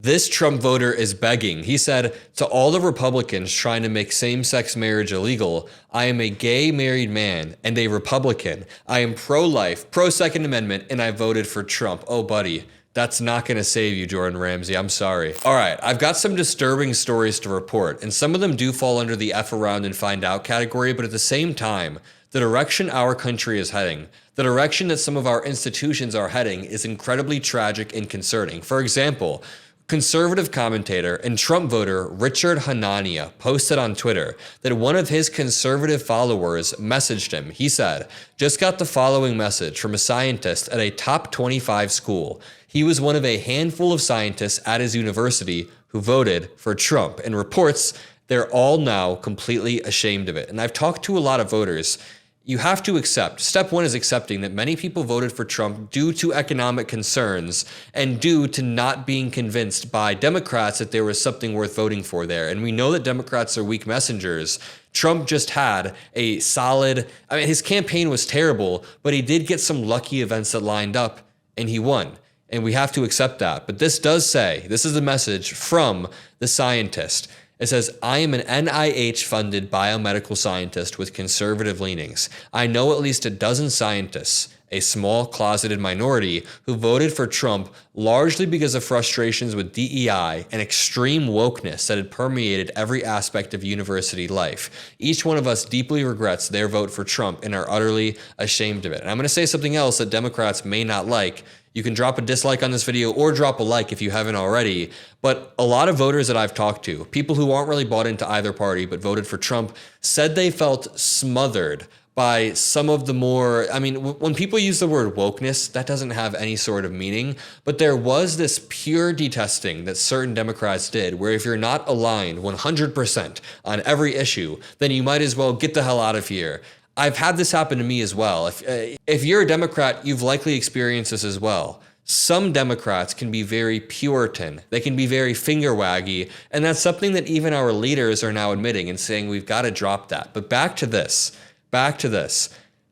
This Trump voter is begging. He said, to all the Republicans trying to make same-sex marriage illegal, I am a gay married man and a Republican. I am pro-life, pro-Second Amendment, and I voted for Trump. Oh, buddy. That's not going to save you, Jordan Ramsey. I'm sorry. All right, I've got some disturbing stories to report, and some of them do fall under the F around and find out category, but at the same time, the direction our country is heading, the direction that some of our institutions are heading is incredibly tragic and concerning. For example, conservative commentator and Trump voter Richard Hanania posted on Twitter that one of his conservative followers messaged him. He said, just got the following message from a scientist at a top 25 school. He was one of a handful of scientists at his university who voted for Trump, and reports they're all now completely ashamed of it. And I've talked to a lot of voters. You have to accept. Step one is accepting that many people voted for Trump due to economic concerns and due to not being convinced by Democrats that there was something worth voting for there. And we know that Democrats are weak messengers. Trump just had a solid, his campaign was terrible, but he did get some lucky events that lined up and he won. And we have to accept that. But this does say, this is the message from the scientist. It says, I am an NIH-funded biomedical scientist with conservative leanings. I know at least a dozen scientists, a small closeted minority, who voted for Trump largely because of frustrations with DEI and extreme wokeness that had permeated every aspect of university life. Each one of us deeply regrets their vote for Trump and are utterly ashamed of it. And I'm going to say something else that Democrats may not like. You can drop a dislike on this video or drop a like if you haven't already. But a lot of voters that I've talked to, people who aren't really bought into either party but voted for Trump, said they felt smothered by some of the more, when people use the word wokeness, that doesn't have any sort of meaning. But there was this pure detesting that certain Democrats did, where if you're not aligned 100% on every issue, then you might as well get the hell out of here. I've had this happen to me as well. If you're a Democrat, you've likely experienced this as well. Some Democrats can be very Puritan. They can be very finger waggy. And that's something that even our leaders are now admitting and saying we've got to drop that. But back to this.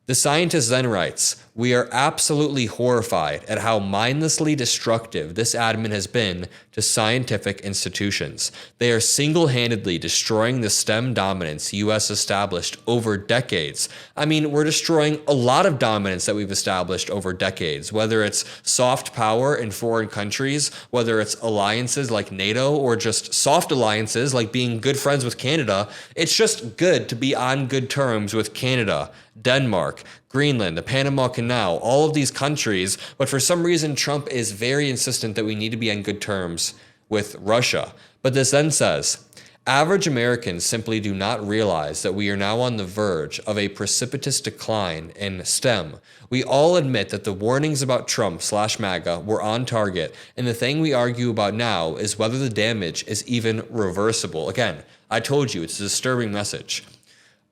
The scientist then writes, we are absolutely horrified at how mindlessly destructive this admin has been to scientific institutions. They are single-handedly destroying the STEM dominance U.S. established over decades. We're destroying a lot of dominance that we've established over decades, whether it's soft power in foreign countries, whether it's alliances like NATO, or just soft alliances like being good friends with Canada. It's just good to be on good terms with Canada, Denmark, Greenland, the Panama Canal, all of these countries. But for some reason, Trump is very insistent that we need to be on good terms with Russia. But this then says, average Americans simply do not realize that we are now on the verge of a precipitous decline in STEM. We all admit that the warnings about Trump/MAGA were on target, and the thing we argue about now is whether the damage is even reversible. Again, I told you, it's a disturbing message.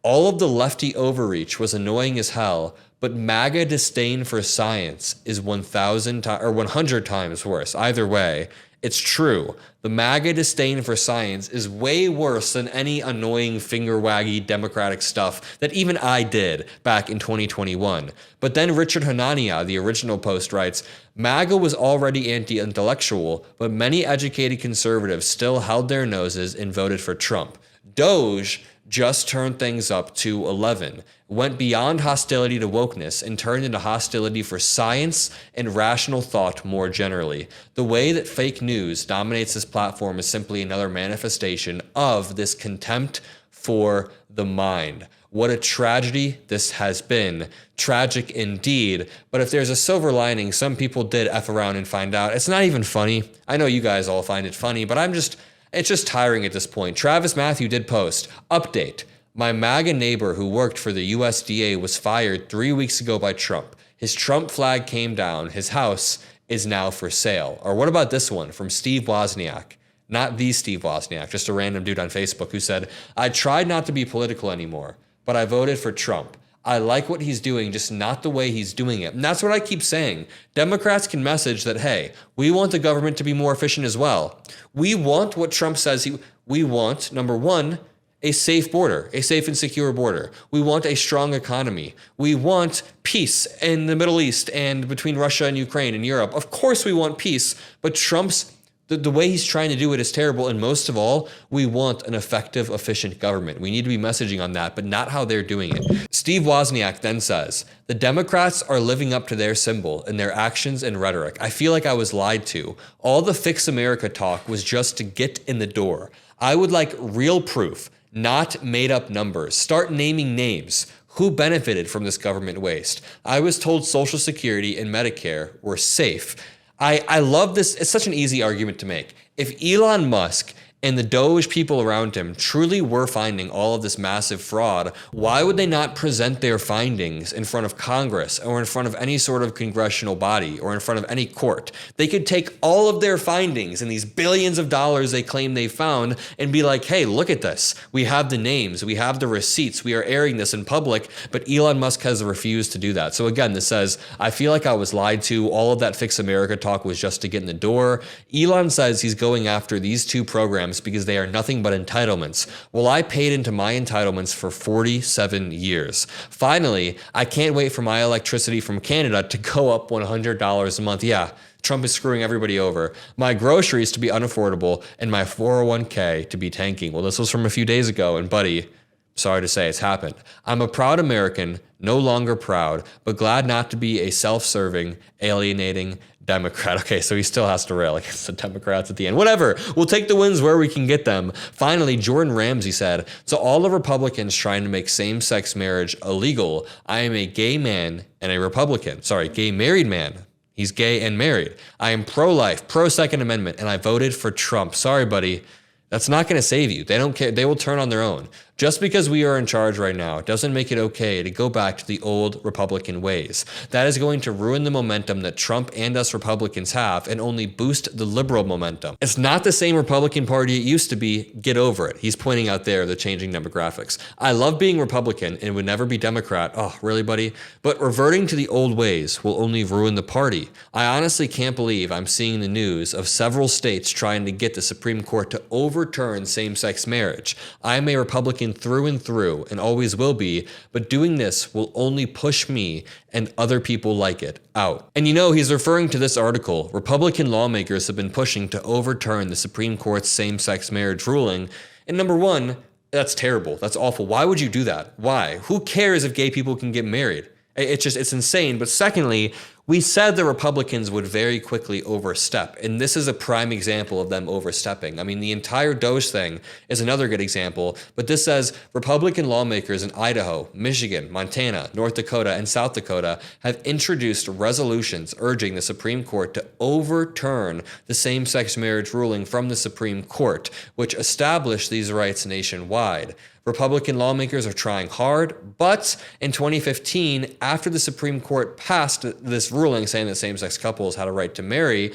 All of the lefty overreach was annoying as hell, but MAGA disdain for science is 100 times worse. Either way, it's true. The MAGA disdain for science is way worse than any annoying finger-waggy Democratic stuff that even I did back in 2021. But then Richard Hanania, the original post, writes, MAGA was already anti-intellectual, but many educated conservatives still held their noses and voted for Trump. Doge just turned things up to 11, went beyond hostility to wokeness and turned into hostility for science and rational thought more generally. The way that fake news dominates this platform is simply another manifestation of this contempt for the mind. What a tragedy this has been. Tragic indeed. But if there's a silver lining, some people did F around and find out. It's not even funny. I know you guys all find it funny, but it's just tiring at this point. Travis Matthew did post, update, my MAGA neighbor who worked for the USDA was fired 3 weeks ago by Trump. His Trump flag came down. His house is now for sale. Or what about this one from Steve Wozniak? Not the Steve Wozniak, just a random dude on Facebook who said, I tried not to be political anymore, but I voted for Trump. I like what he's doing, just not the way he's doing it. And that's what I keep saying. Democrats can message that, hey, we want the government to be more efficient as well. We want what Trump says. We want, number one, a safe border, a safe and secure border. We want a strong economy. We want peace in the Middle East and between Russia and Ukraine and Europe. Of course we want peace, but Trump's The way he's trying to do it is terrible. And most of all, we want an effective, efficient government. We need to be messaging on that, but not how they're doing it. Steve Wozniak then says, the Democrats are living up to their symbol in their actions and rhetoric. I feel like I was lied to. All the Fix America talk was just to get in the door. I would like real proof, not made up numbers. Start naming names. Who benefited from this government waste? I was told Social Security and Medicare were safe. I love this. It's such an easy argument to make. If Elon Musk and the Doge people around him truly were finding all of this massive fraud, why would they not present their findings in front of Congress or in front of any sort of congressional body or in front of any court? They could take all of their findings and these billions of dollars they claim they found and be like, hey, look at this. We have the names. We have the receipts. We are airing this in public. But Elon Musk has refused to do that. So again, this says, I feel like I was lied to. All of that Fix America talk was just to get in the door. Elon says he's going after these two programs because they are nothing but entitlements. Well, I paid into my entitlements for 47 years. Finally, I can't wait for my electricity from Canada to go up $100 a month. Yeah, Trump is screwing everybody over. My groceries to be unaffordable and my 401k to be tanking. Well, this was from a few days ago, and buddy, sorry to say it's happened. I'm a proud American, no longer proud, but glad not to be a self-serving, alienating Democrat. Okay, so he still has to rail against the Democrats at the end. Whatever, we'll take the wins where we can get them. Finally, Jordan Ramsey said, to all the Republicans trying to make same-sex marriage illegal, I am a gay man and a Republican. Sorry, gay married man. He's gay and married. I am pro-life, pro-Second Amendment, and I voted for Trump. Sorry, buddy. That's not going to save you. They don't care. They will turn on their own. Just because we are in charge right now doesn't make it okay to go back to the old Republican ways. That is going to ruin the momentum that Trump and us Republicans have and only boost the liberal momentum. It's not the same Republican Party it used to be. Get over it. He's pointing out there the changing demographics. I love being Republican and would never be Democrat. Oh, really, buddy? But reverting to the old ways will only ruin the party. I honestly can't believe I'm seeing the news of several states trying to get the Supreme Court to overturn same-sex marriage. I am a Republican through and through and always will be, but doing this will only push me and other people like it out. And you know, he's referring to this article. Republican lawmakers have been pushing to overturn the Supreme Court's same-sex marriage ruling. And number one, that's terrible. That's awful. Why would you do that? Why? Who cares if gay people can get married? It's insane. But secondly, we said the Republicans would very quickly overstep, and this is a prime example of them overstepping. I mean, the entire Doge thing is another good example, but this says Republican lawmakers in Idaho, Michigan, Montana, North Dakota, and South Dakota have introduced resolutions urging the Supreme Court to overturn the same-sex marriage ruling from the Supreme Court, which established these rights nationwide. Republican lawmakers are trying hard, but in 2015, after the Supreme Court passed this ruling saying that same-sex couples had a right to marry,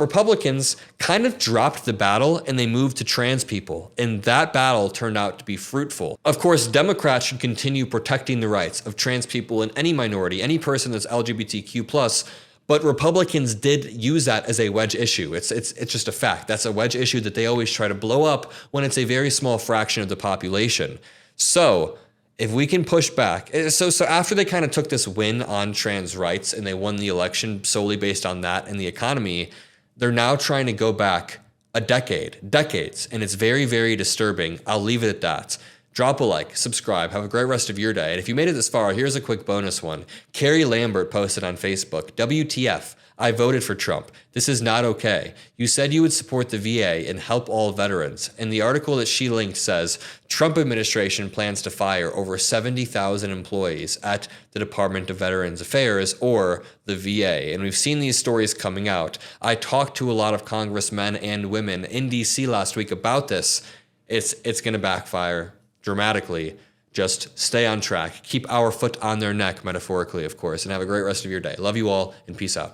Republicans kind of dropped the battle and they moved to trans people. And that battle turned out to be fruitful. Of course, Democrats should continue protecting the rights of trans people and any minority, any person that's LGBTQ+. But Republicans did use that as a wedge issue. It's just a fact. That's a wedge issue that they always try to blow up when it's a very small fraction of the population. So if we can push back, so after they kind of took this win on trans rights and they won the election solely based on that and the economy, they're now trying to go back decades, and it's very, very disturbing. I'll leave it at that. Drop a like, subscribe, have a great rest of your day. And if you made it this far, here's a quick bonus one. Carrie Lambert posted on Facebook, WTF, I voted for Trump. This is not okay. You said you would support the VA and help all veterans. And the article that she linked says, Trump administration plans to fire over 70,000 employees at the Department of Veterans Affairs, or the VA. And we've seen these stories coming out. I talked to a lot of congressmen and women in DC last week about this. It's going to backfire dramatically. Just stay on track. Keep our foot on their neck, metaphorically, of course, and have a great rest of your day. Love you all, and peace out.